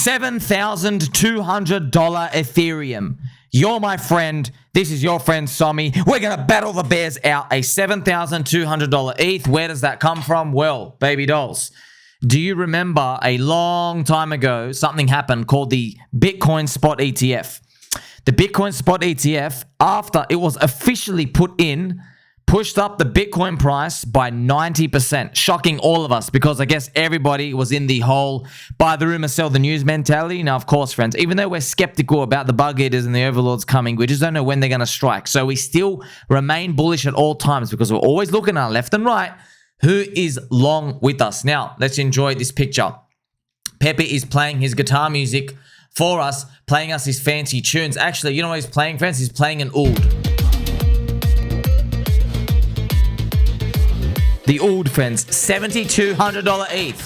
$7,200 Ethereum. You're my friend. This is your friend, Sommy. We're going to battle the bears out. A $7,200 ETH. Where does that come from? Well, baby dolls. Do you remember a long time ago, something happened called the Bitcoin Spot ETF? The Bitcoin Spot ETF, after it was officially put in, pushed up the Bitcoin price by 90%, shocking all of us because I guess everybody was in the whole buy the rumor, sell the news mentality. Now, of course, friends, even though we're skeptical about the bug eaters and the overlords coming, we just don't know when they're going to strike. So we still remain bullish at all times because we're always looking at left and right who is long with us. Now, let's enjoy this picture. Pepe is playing his guitar music for us, playing us his fancy tunes. Actually, you know what he's playing, friends? He's playing an oud. The oud, friends, $7,200 ETH.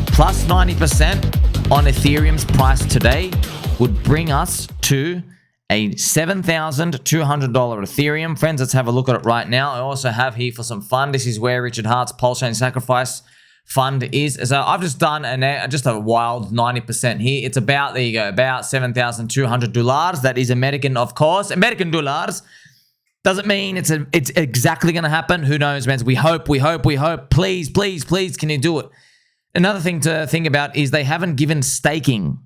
Plus 90% on Ethereum's price today would bring us to a $7,200 Ethereum. Friends, let's have a look at it right now. I also have here for some fun. This is where Richard Hart's PulseChain Sacrifice Fund is. So I've just done just a wild 90% here. It's about, there you go, about $7,200. That is American, of course. American dollars. Doesn't mean it's exactly going to happen. Who knows, man? We hope. Please, please, please, can you do it? Another thing to think about is they haven't given staking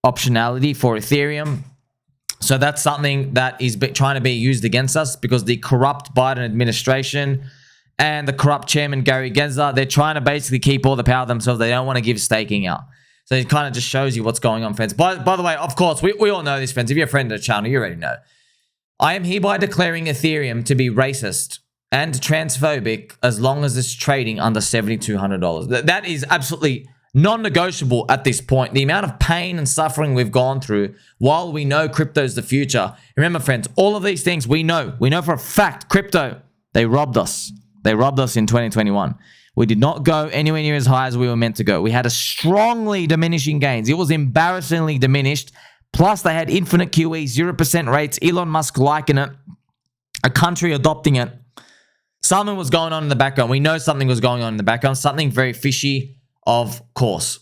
optionality for Ethereum. So that's something that is trying to be used against us because the corrupt Biden administration and the corrupt chairman, Gary Gensler, they're trying to basically keep all the power themselves. They don't want to give staking out. So it kind of just shows you what's going on, friends. By the way, of course, we all know this, friends. If you're a friend of the channel, you already know. I am hereby declaring Ethereum to be racist and transphobic as long as it's trading under $7,200. That is absolutely non-negotiable at this point. The amount of pain and suffering we've gone through while we know crypto's the future. Remember, friends, all of these things we know. We know for a fact crypto, they robbed us. They robbed us in 2021. We did not go anywhere near as high as we were meant to go. We had a strongly diminishing gains. It was embarrassingly diminished. Plus, they had infinite QE, 0% rates, Elon Musk liking it, a country adopting it. Something was going on in the background. We know something was going on in the background. Something very fishy, of course.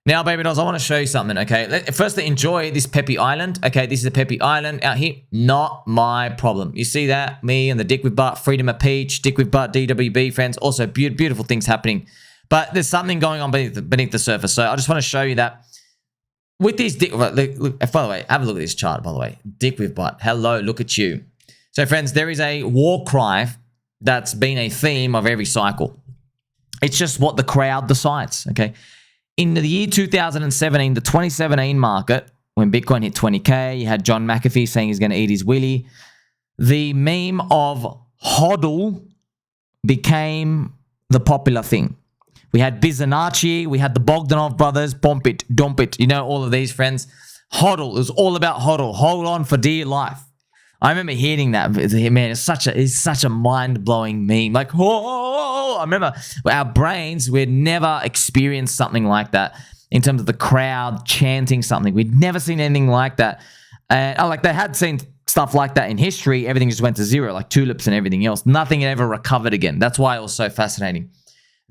Now, baby dolls, I want to show you something, okay? Firstly, enjoy this Pepe Island. Okay, this is the Pepe Island out here. Not my problem. You see that? Me and the DickWifButt, Freedom of Peach, DickWifButt DWB, friends. Also, beautiful things happening. But there's something going on beneath the surface. So I just want to show you that. With these, look, by the way, have a look at this chart, by the way. DickWifButt, hello, look at you. So, friends, there is a WarCry that's been a theme of every cycle. It's just what the crowd decides, okay? In the year 2017, the 2017 market, when Bitcoin hit 20K, you had John McAfee saying he's going to eat his willy. The meme of HODL became the popular thing. We had Bizanacci, we had the Bogdanov brothers, Pomp it, Dump it. You know all of these, friends. HODL, it was all about HODL. Hold on for dear life. I remember hearing that. Man, it's such a mind-blowing meme. Like, oh, I remember our brains, we'd never experienced something like that in terms of the crowd chanting something. We'd never seen anything like that. Like they had seen stuff like that in history. Everything just went to zero, like tulips and everything else. Nothing ever recovered again. That's why it was so fascinating.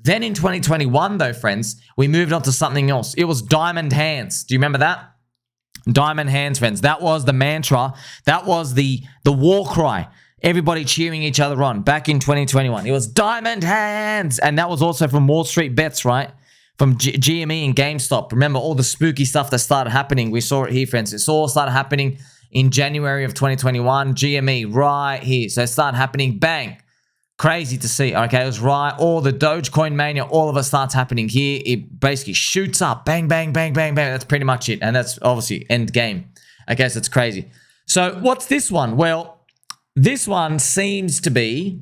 Then in 2021, though, friends, we moved on to something else. It was Diamond Hands. Do you remember that? Diamond Hands, friends. That was the mantra. That was the war cry. Everybody cheering each other on back in 2021. It was Diamond Hands. And that was also from Wall Street Bets, right? From GME and GameStop. Remember all the spooky stuff that started happening? We saw it here, friends. It all started happening in January of 2021. GME right here. So it started happening. Bang. Crazy to see. Okay, it was right. All the Dogecoin mania, all of it starts happening here. It basically shoots up. Bang, bang, bang, bang, bang. That's pretty much it. And that's obviously end game. Okay, so it's crazy. So what's this one? Well, this one seems to be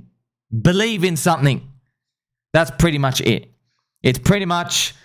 believe in something. That's pretty much it. It's pretty much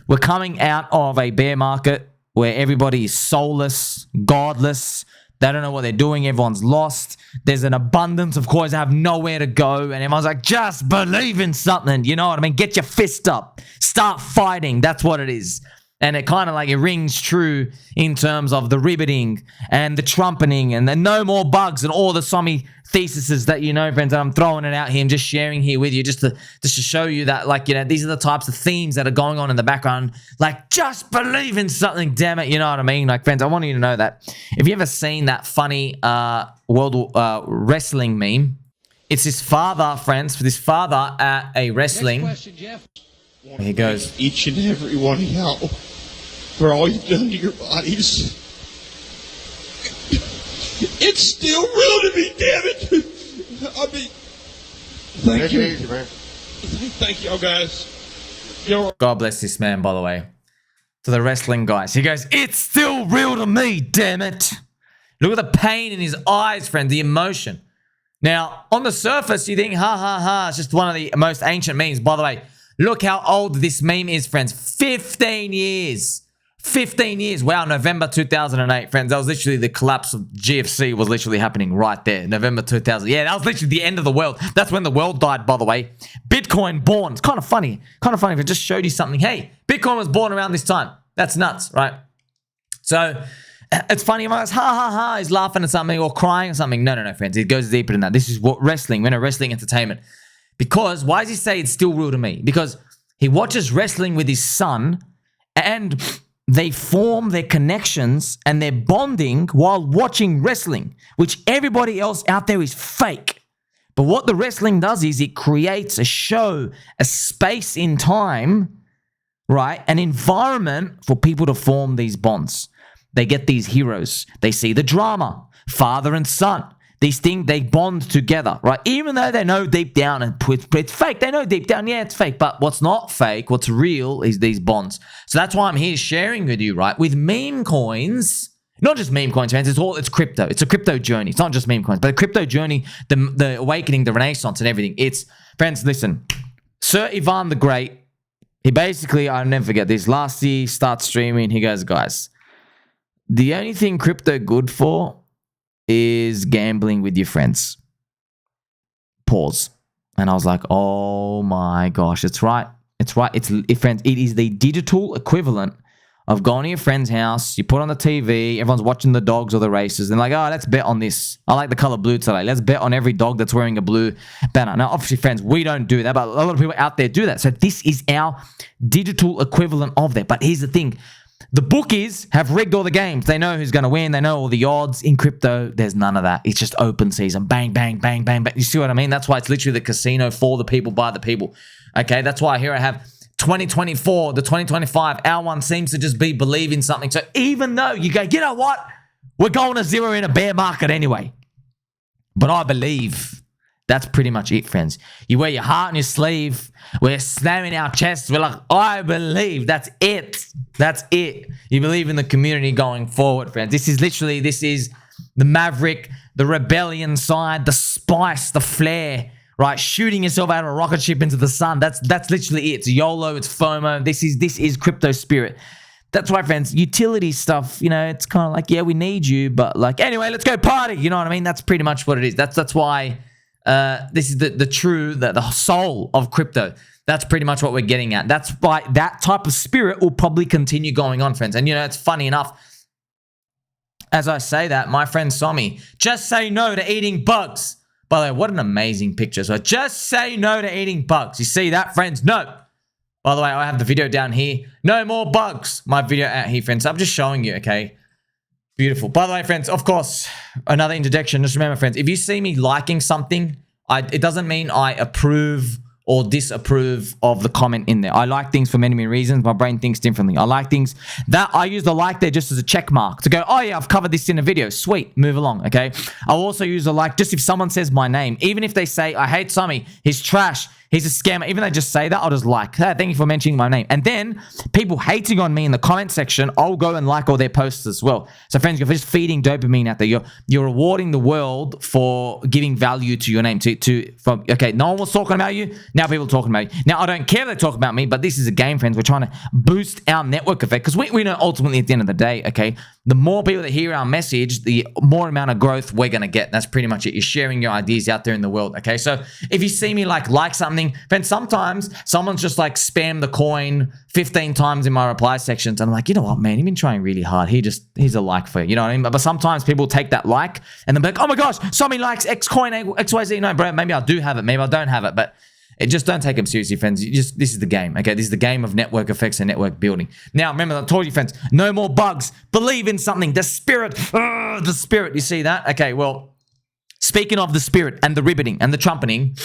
we're coming out of a bear market where everybody is soulless, godless. They don't know what they're doing. Everyone's lost. There's an abundance of coins that have nowhere to go. And everyone's like, just believe in something. You know what I mean? Get your fist up. Start fighting. That's what it is. And it kind of like it rings true in terms of the ribbiting and the trumpeting and the no more bugs and all the Sommy theses that you know, friends. And I'm throwing it out here and just sharing here with you just to show you that, like, you know, these are the types of themes that are going on in the background. Like, just believe in something, damn it. You know what I mean? Like, friends, I want you to know that. If you ever seen that funny world wrestling meme, it's this father, friends, this father at a wrestling. Next question, Jeff. Here he goes. Each and every one of y'all for all you've done to your bodies. It's still real to me, damn it. I mean, thank you. Easy, man. Thank y'all, guys. God bless this man, by the way. To the wrestling guys. He goes, it's still real to me, damn it. Look at the pain in his eyes, friend, the emotion. Now, on the surface, you think, ha, ha, ha. It's just one of the most ancient memes. By the way, look how old this meme is, friends. 15 years. 15 years. Wow, November 2008, friends. That was literally the collapse of GFC was literally happening right there. November 2000. Yeah, that was literally the end of the world. That's when the world died, by the way. Bitcoin born. It's kind of funny. Kind of funny if I just showed you something. Hey, Bitcoin was born around this time. That's nuts, right? So, it's funny. Everyone goes, ha, ha, ha. He's laughing at something or crying or something. No, no, no, friends. It goes deeper than that. This is what wrestling, we're in a wrestling entertainment. Because, why does he say it's still real to me? Because he watches wrestling with his son and they form their connections and their bonding while watching wrestling, which everybody else out there is fake. But what the wrestling does is it creates a show, a space in time, right? An environment for people to form these bonds. They get these heroes. They see the drama, father and son. These things, they bond together, right? Even though they know deep down and it's fake. They know deep down, yeah, it's fake. But what's not fake, what's real is these bonds. So that's why I'm here sharing with you, right? With meme coins, not just meme coins, fans. It's crypto. It's a crypto journey. It's not just meme coins, but a crypto journey, the awakening, the renaissance and everything. It's, friends, listen. Sir Ivan the Great, he basically, I'll never forget this. Last year, starts streaming. He goes, guys, the only thing crypto good for is gambling with your friends. Pause. And I was like, oh my gosh, it's right. It's right. Friends, it is the digital equivalent of going to your friend's house. You put on the TV, everyone's watching the dogs or the races. And like, oh, let's bet on this. I like the color blue today. Let's bet on every dog that's wearing a blue banner. Now, obviously, friends, we don't do that, but a lot of people out there do that. So this is our digital equivalent of that. But here's the thing. The bookies have rigged all the games. They know who's going to win. They know all the odds. In crypto, there's none of that. It's just open season. Bang, bang, bang, bang, bang. You see what I mean? That's why it's literally the casino for the people, by the people. Okay, that's why here I have 2024, the 2025. Our one seems to just be believing something. So even though you go, you know what? We're going to zero in a bear market anyway. But I believe. That's pretty much it, friends. You wear your heart on your sleeve. We're slamming our chests. We're like, I believe. That's it. That's it. You believe in the community going forward, friends. This is the maverick, the rebellion side, the spice, the flair, right? Shooting yourself out of a rocket ship into the sun. That's literally it. It's YOLO. It's FOMO. This is crypto spirit. That's why, friends, utility stuff, you know, it's kind of like, yeah, we need you, but like, anyway, let's go party. You know what I mean? That's pretty much what it is. That's why... this is the soul of crypto. That's pretty much what we're getting at. That's why that type of spirit will probably continue going on, friends. And, you know, it's funny enough. As I say that, my friend Sommy, just say no to eating bugs. By the way, what an amazing picture. So just say no to eating bugs. You see that, friends? No. By the way, I have the video down here. No more bugs. My video out here, friends. I'm just showing you, okay? Beautiful. By the way, friends, of course, another interjection. Just remember, friends, if you see me liking something, it doesn't mean I approve or disapprove of the comment in there. I like things for many, many reasons. My brain thinks differently. I like things that I use the like there just as a check mark to go, oh yeah, I've covered this in a video. Sweet, move along, okay? I'll also use the like just if someone says my name. Even if they say, I hate Sommy, he's trash, he's a scammer. Even though they just say that, I'll just like, hey, thank you for mentioning my name. And then people hating on me in the comment section, I'll go and like all their posts as well. So friends, you're just feeding dopamine out there. You're rewarding the world for giving value to your name. Okay, no one was talking about you. Now people are talking about you. Now I don't care if they talk about me, but this is a game, friends. We're trying to boost our network effect because we know ultimately at the end of the day, okay, the more people that hear our message, the more amount of growth we're going to get. That's pretty much it. You're sharing your ideas out there in the world, okay? So if you see me like something something. Friends, sometimes someone's just like spam the coin 15 times in my reply sections. And I'm like, you know what, man, you've been trying really hard. Here's a like for you. You know what I mean? But sometimes people take that like and then be like, oh my gosh, so many likes, X coin, XYZ. No, bro, maybe I do have it. Maybe I don't have it. But just don't take them seriously, friends. This is the game, okay? This is the game of network effects and network building. Now, remember, I told you, friends, no more bugs. Believe in something. The spirit. The spirit. You see that? Okay, well, speaking of the spirit and the ribbiting and the trumpeting,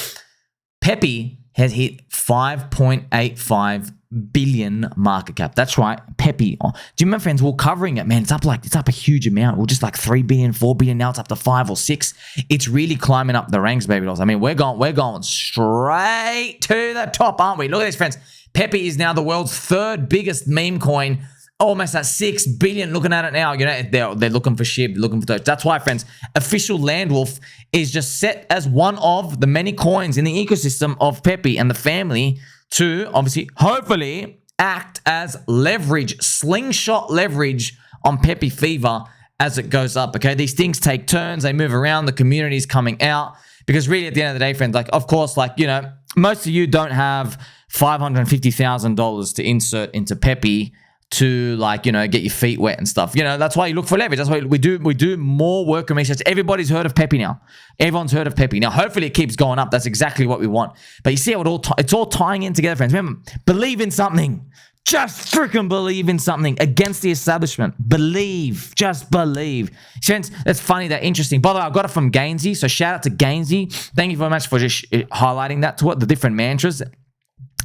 Pepe has hit 5.85 billion market cap. That's right, Pepe. Do you remember, friends? We're covering it, man. It's up a huge amount. We're just like 3 billion, 4 billion. Now it's up to 5 or 6. It's really climbing up the ranks, baby dolls. I mean, we're going straight to the top, aren't we? Look at this, friends. Pepe is now the world's third biggest meme coin. Almost at 6 billion. Looking at it now, you know, they're looking for SHIB, looking for those. That's why, friends, official Landwolf is just set as one of the many coins in the ecosystem of Pepe and the family to obviously, hopefully, act as leverage, slingshot leverage on Pepe Fever as it goes up. Okay, these things take turns, they move around, the community's coming out. Because really, at the end of the day, friends, like, of course, like, you know, most of you don't have $550,000 to insert into Pepe to, like, you know, get your feet wet and stuff. You know, that's why you look for leverage. That's why we do more work and research. Everybody's heard of Pepe now. Everyone's heard of Pepe. Now, hopefully it keeps going up. That's exactly what we want. But you see how it's all tying in together, friends. Remember, believe in something. Just freaking believe in something against the establishment. Believe. Just believe. Friends, that's funny. That's interesting. By the way, I got it from Gainsey. So shout out to Gainsey. Thank you very much for just highlighting that to what the different mantras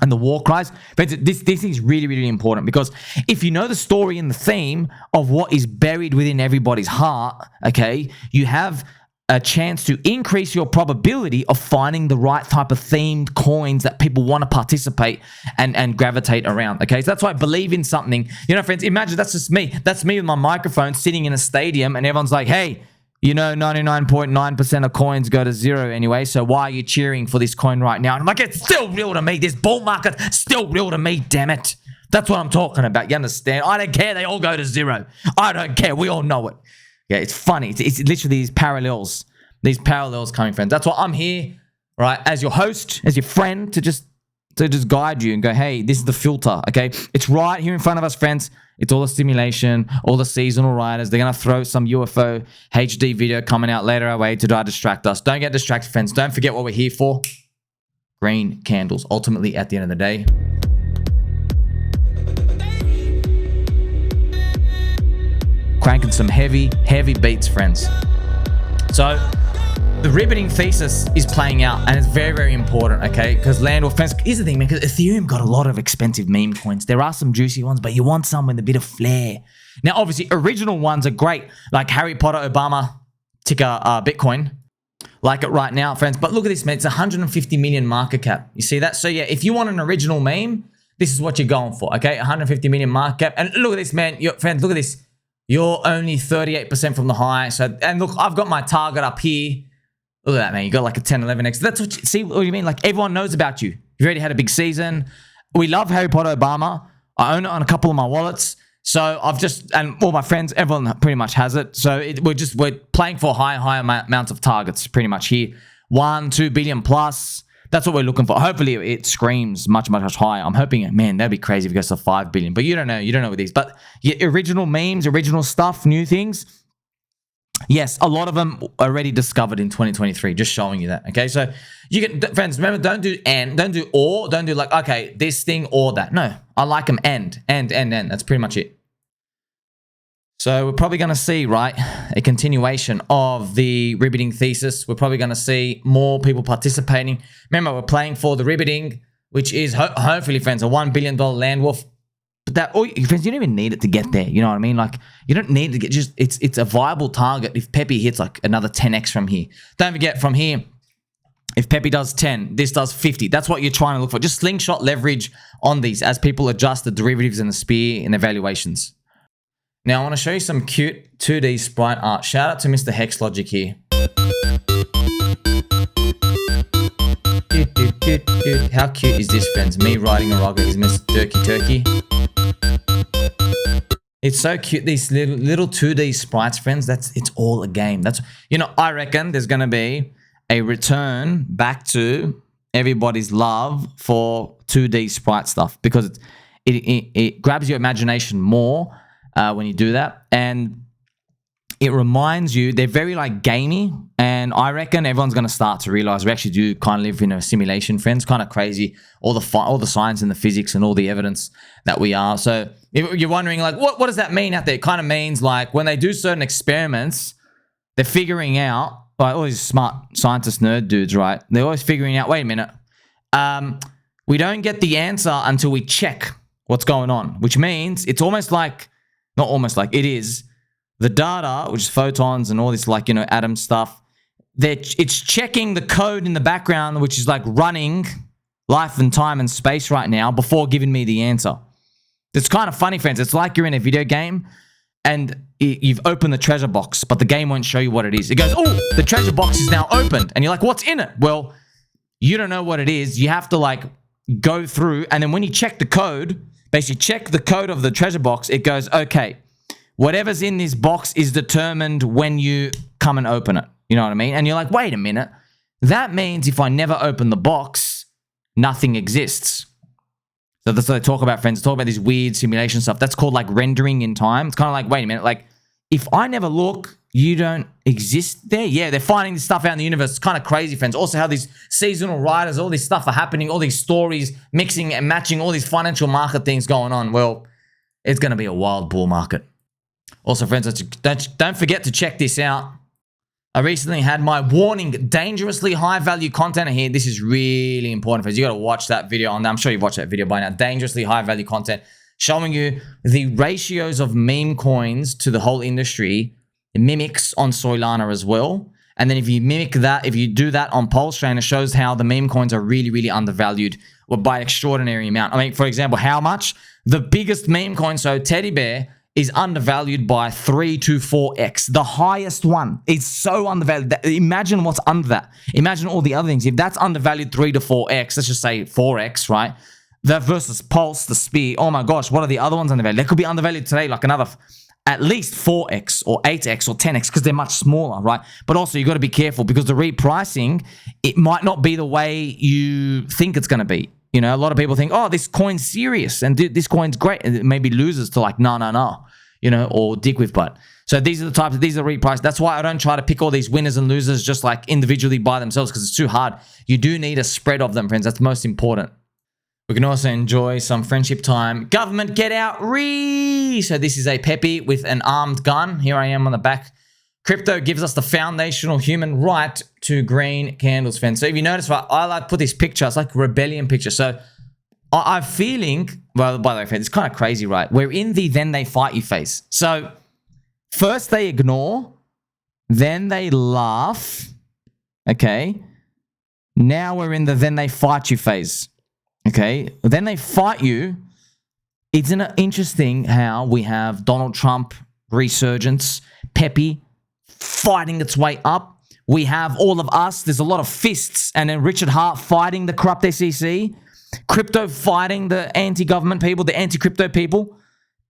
and the WarCrys. But this is really, really important, because if you know the story and the theme of what is buried within everybody's heart, okay, you have a chance to increase your probability of finding the right type of themed coins that people want to participate and gravitate around, okay? So that's why I believe in something. You know, friends, imagine that's just me. That's me with my microphone sitting in a stadium and everyone's like, hey, you know, 99.9% of coins go to zero anyway, so why are you cheering for this coin right now? And I'm like, it's still real to me. This bull market, still real to me, damn it. That's what I'm talking about. You understand? I don't care. They all go to zero. I don't care. We all know it. Yeah, it's funny. It's literally these parallels coming, friends. That's why I'm here, right, as your host, as your friend, to just guide you and go, hey, this is the filter, okay? It's right here in front of us, friends. It's all a simulation, all the seasonal riders. They're going to throw some UFO HD video coming out later our way to try to distract us. Don't get distracted, friends. Don't forget what we're here for. Green candles, ultimately, at the end of the day. Cranking some heavy beats, friends. So the ribbiting thesis is playing out, and it's very, very important, okay? Because Landwolf, friends, here's the thing, man, because Ethereum got a lot of expensive meme coins. There are some juicy ones, but you want some with a bit of flair. Now, obviously, original ones are great, like Harry Potter, Obama, ticker Bitcoin. Like it right now, friends. But look at this, man. It's 150 million market cap. You see that? So, yeah, if you want an original meme, this is what you're going for, okay? 150 million market cap. And look at this, man. Friends, look at this. You're only 38% from the high. So, and look, I've got my target up here. Look at that, man. You got like a 10, 11x. That's what you see. What you mean? Like, everyone knows about you. You've already had a big season. We love Harry Potter Obama. I own it on a couple of my wallets. So and all my friends, everyone pretty much has it. So we're playing for high amounts of targets pretty much here. 1, 2 billion plus. That's what we're looking for. Hopefully it screams much higher. I'm hoping, man, that'd be crazy if it goes to 5 billion. But you don't know. You don't know with these. But yeah, original memes, original stuff, new things. Yes, a lot of them already discovered in 2023, just showing you that, okay? So you get, friends, remember, don't do and, don't do or, don't do like, okay, this thing or that. No, I like them and. That's pretty much it. So we're probably going to see, right, a continuation of the ribbiting thesis. We're probably going to see more people participating. Remember, we're playing for the ribbiting, which is hopefully, friends, a $1 billion Landwolf. But that, friends, you don't even need it to get there. You know what I mean? Like, you don't need to get it's a viable target if Pepe hits like another 10x from here. Don't forget, from here, if Pepe does 10, this does 50. That's what you're trying to look for. Just slingshot leverage on these as people adjust the derivatives and the spear and evaluations. Now, I want to show you some cute 2D sprite art. Shout out to Mr. Hex Logic here. How cute is this, friends? Me riding a rocket is Mr. Turkey. It's so cute. These little 2D sprites, friends. It's all a game. That's, you know, I reckon there's going to be a return back to everybody's love for 2D sprite stuff because it grabs your imagination more when you do that. And it reminds you, they're very like gamey, and I reckon everyone's going to start to realize we actually do kind of live in a simulation, friends. Kind of crazy, all the science and the physics and all the evidence that we are. So if you're wondering like, what does that mean out there? It kind of means like when they do certain experiments, they're figuring out, like all these smart scientist nerd dudes, right? They're always figuring out, wait a minute, we don't get the answer until we check what's going on, which means it's almost like, not almost like, it is, the data, which is photons and all this like, atom stuff, it's checking the code in the background, which is like running life and time and space right now before giving me the answer. It's kind of funny, friends. It's like you're in a video game and you've opened the treasure box, but the game won't show you what it is. It goes, oh, the treasure box is now opened. And you're like, what's in it? Well, you don't know what it is. You have to like go through. And then when you check the code, basically check the code of the treasure box, it goes, okay, whatever's in this box is determined when you come and open it. You know what I mean? And you're like, wait a minute. That means if I never open the box, nothing exists. So that's what they talk about, friends. They talk about this weird simulation stuff. That's called like rendering in time. It's kind of like, wait a minute. Like, if I never look, you don't exist there? Yeah, they're finding this stuff out in the universe. It's kind of crazy, friends. Also how these seasonal riders, all this stuff are happening, all these stories mixing and matching, all these financial market things going on. Well, it's going to be a wild bull market. Also, friends, don't forget to check this out. I recently had my warning, dangerously high value content here. This is really important, friends. You got to watch that video on that. I'm sure you've watched that video by now. Dangerously high value content showing you the ratios of meme coins to the whole industry. It mimics on Solana as well. And then if you mimic that, if you do that on PulseChain, it shows how the meme coins are really, really undervalued by an extraordinary amount. I mean, for example, how much? The biggest meme coin, so Teddy Bear, is undervalued by 3 to 4x. The highest one is so undervalued. Imagine what's under that. Imagine all the other things. If that's undervalued 3 to 4x, let's just say 4x, right? That versus Pulse, the Spear. Oh my gosh, what are the other ones undervalued? They could be undervalued today like another at least 4x or 8x or 10x because they're much smaller, right? But also you got to be careful because the repricing, it might not be the way you think it's going to be. You know, a lot of people think, oh, this coin's serious and this coin's great. And it maybe loses to like, no, you know, or DickWifButt. So these are the repriced. That's why I don't try to pick all these winners and losers just like individually by themselves because it's too hard. You do need a spread of them, friends. That's most important. We can also enjoy some friendship time. Government, get out, So this is a Pepe with an armed gun. Here I am on the back. Crypto gives us the foundational human right to green candles, friends. So if you notice, right, I like to put this picture. It's like a rebellion picture. So I'm feeling, well, by the way, friends, it's kind of crazy, right? We're in the then they fight you phase. So first they ignore, then they laugh. Okay. Now we're in the then they fight you phase. Okay. Then they fight you. It's interesting how we have Donald Trump resurgence, Pepe fighting its way up. We have all of us. There's a lot of fists. And then Richard Hart fighting the corrupt SEC. Crypto fighting the anti-government people, the anti-crypto people.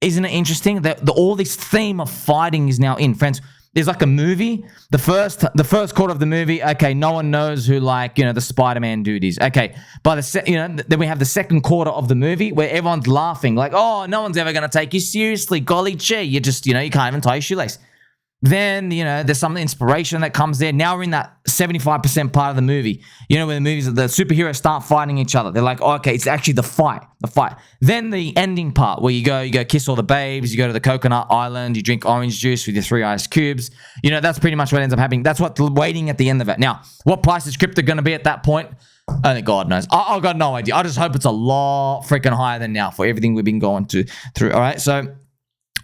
Isn't it interesting that all this theme of fighting is now in? Friends, there's like a movie. The first quarter of the movie, okay, no one knows who, like, you know, the Spider-Man dude is. Okay, by then we have the second quarter of the movie where everyone's laughing like, oh, no one's ever going to take you seriously. Golly gee, you just, you know, you can't even tie your shoelace. Then, you know, there's some inspiration that comes there. Now we're in that 75% part of the movie. You know, when the superheroes start fighting each other. They're like, oh, okay, it's actually the fight. Then the ending part where you go kiss all the babes. You go to the coconut island. You drink orange juice with your 3 ice cubes. You know, that's pretty much what ends up happening. That's what's waiting at the end of it. Now, what price is crypto going to be at that point? Only God knows. I've got no idea. I just hope it's a lot freaking higher than now for everything we've been going through. All right, so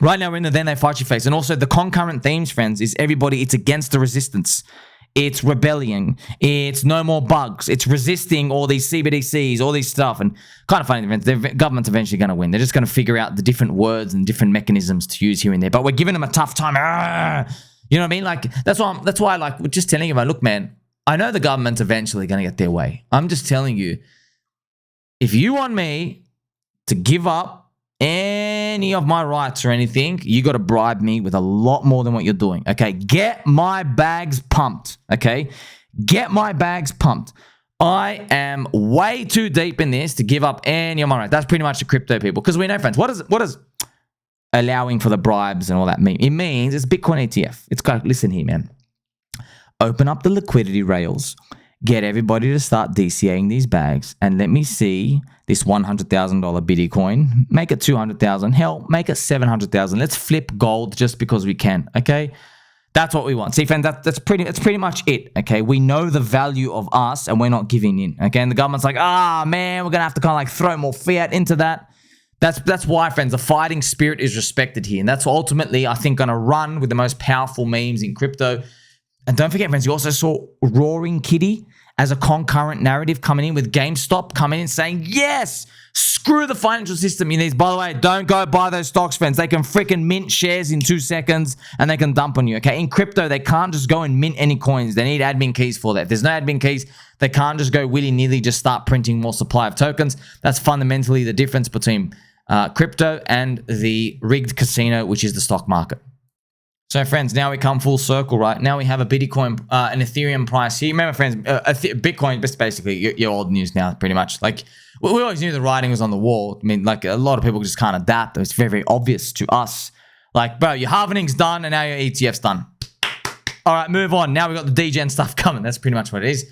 right now we're in the then they fight you phase. And also the concurrent themes, friends, is everybody, it's against the resistance. It's rebellion. It's no more bugs. It's resisting all these CBDCs, all this stuff. And kind of funny, the government's eventually going to win. They're just going to figure out the different words and different mechanisms to use here and there. But we're giving them a tough time. You know what I mean? Like, that's why I like just telling you, look, man, I know the government's eventually going to get their way. I'm just telling you, if you want me to give up any of my rights or anything, you got to bribe me with a lot more than what you're doing. Okay, get my bags pumped. Okay, get my bags pumped. I am way too deep in this to give up any of my rights. That's pretty much the crypto people. Because we know, friends, what is allowing for the bribes and all that mean? It means it's Bitcoin ETF. It's got, listen here, man. Open up the liquidity rails. Get everybody to start DCAing these bags. And let me see this $100,000 Bitcoin. Make it 200,000. Hell, make it 700,000. Let's flip gold just because we can, okay? That's what we want. See, friends, that's pretty much it, okay? We know the value of us and we're not giving in, okay? And the government's like, man, we're going to have to kind of like throw more fiat into that. That's why, friends, the fighting spirit is respected here. And that's ultimately, I think, going to run with the most powerful memes in crypto. And don't forget, friends, you also saw Roaring Kitty as a concurrent narrative coming in with GameStop coming in saying, yes, screw the financial system. You need, by the way, don't go buy those stocks, friends. They can freaking mint shares in 2 seconds and they can dump on you, okay? In crypto, they can't just go and mint any coins. They need admin keys for that. If there's no admin keys, they can't just go willy-nilly just start printing more supply of tokens. That's fundamentally the difference between crypto and the rigged casino, which is the stock market. So, friends, now we come full circle, right? Now we have a Bitcoin, an Ethereum price here. Remember, friends, Bitcoin is basically your old news now, pretty much. Like, we always knew the writing was on the wall. I mean, like, a lot of people just can't adapt. It's very, very obvious to us. Like, bro, your halvening's done, and now your ETF's done. All right, move on. Now we've got the degen stuff coming. That's pretty much what it is.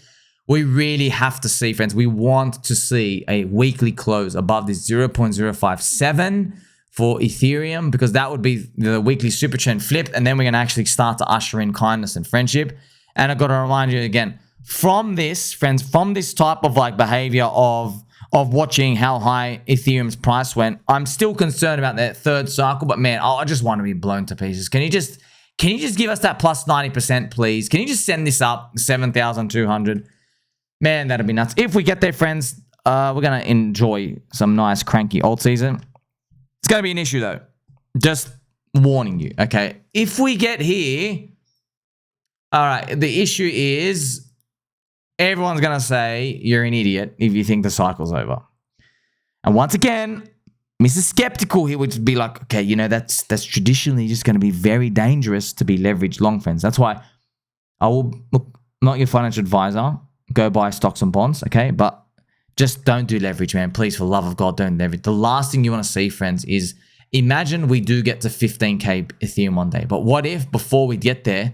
We really have to see, friends. We want to see a weekly close above this 0.057 for Ethereum, because that would be the weekly super chain flipped, and then we're going to actually start to usher in kindness and friendship. And I've got to remind you again, from this, friends, from this type of like behavior of watching how high Ethereum's price went, I'm still concerned about that third cycle, but man, I just want to be blown to pieces. Can you just give us that plus 90%, please? Can you just send this up 7,200? Man, that'd be nuts. If we get there, friends, we're going to enjoy some nice cranky alt season. It's going to be an issue, though. Just warning you, okay? If we get here, all right, the issue is everyone's going to say you're an idiot if you think the cycle's over. And once again, Mr. Skeptical here would be like, okay, you know, that's traditionally just going to be very dangerous to be leveraged long, friends. That's why I will, look, not your financial advisor, go buy stocks and bonds, okay? But just don't do leverage, man. Please, for the love of God, don't leverage. The last thing you want to see, friends, is imagine we do get to 15K Ethereum one day. But what if before we get there,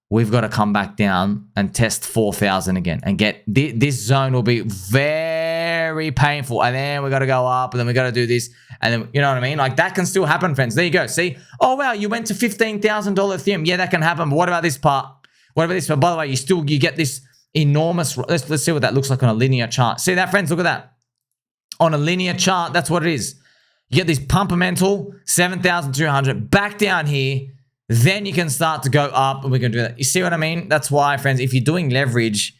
we've got to come back down and test 4,000 again and get this zone will be very painful. And then we got to go up and then we got to do this. And then, you know what I mean? Like that can still happen, friends. There you go. See? Oh, wow. You went to $15,000 Ethereum. Yeah, that can happen. But what about this part? What about this? But by the way, you get this enormous. Let's see what that looks like on a linear chart. See that, friends? Look at that. On a linear chart, that's what it is. You get this pumpermental 7,200 back down here. Then you can start to go up and we can do that. You see what I mean? That's why, friends, if you're doing leverage,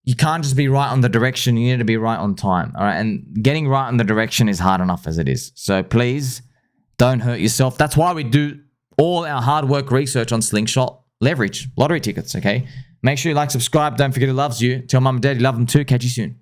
you can't just be right on the direction. You need to be right on time. All right. And getting right on the direction is hard enough as it is. So please don't hurt yourself. That's why we do all our hard work research on Slingshot leverage, lottery tickets. Okay. Make sure you like, subscribe. Don't forget who loves you. Tell mum and dad you love them too. Catch you soon.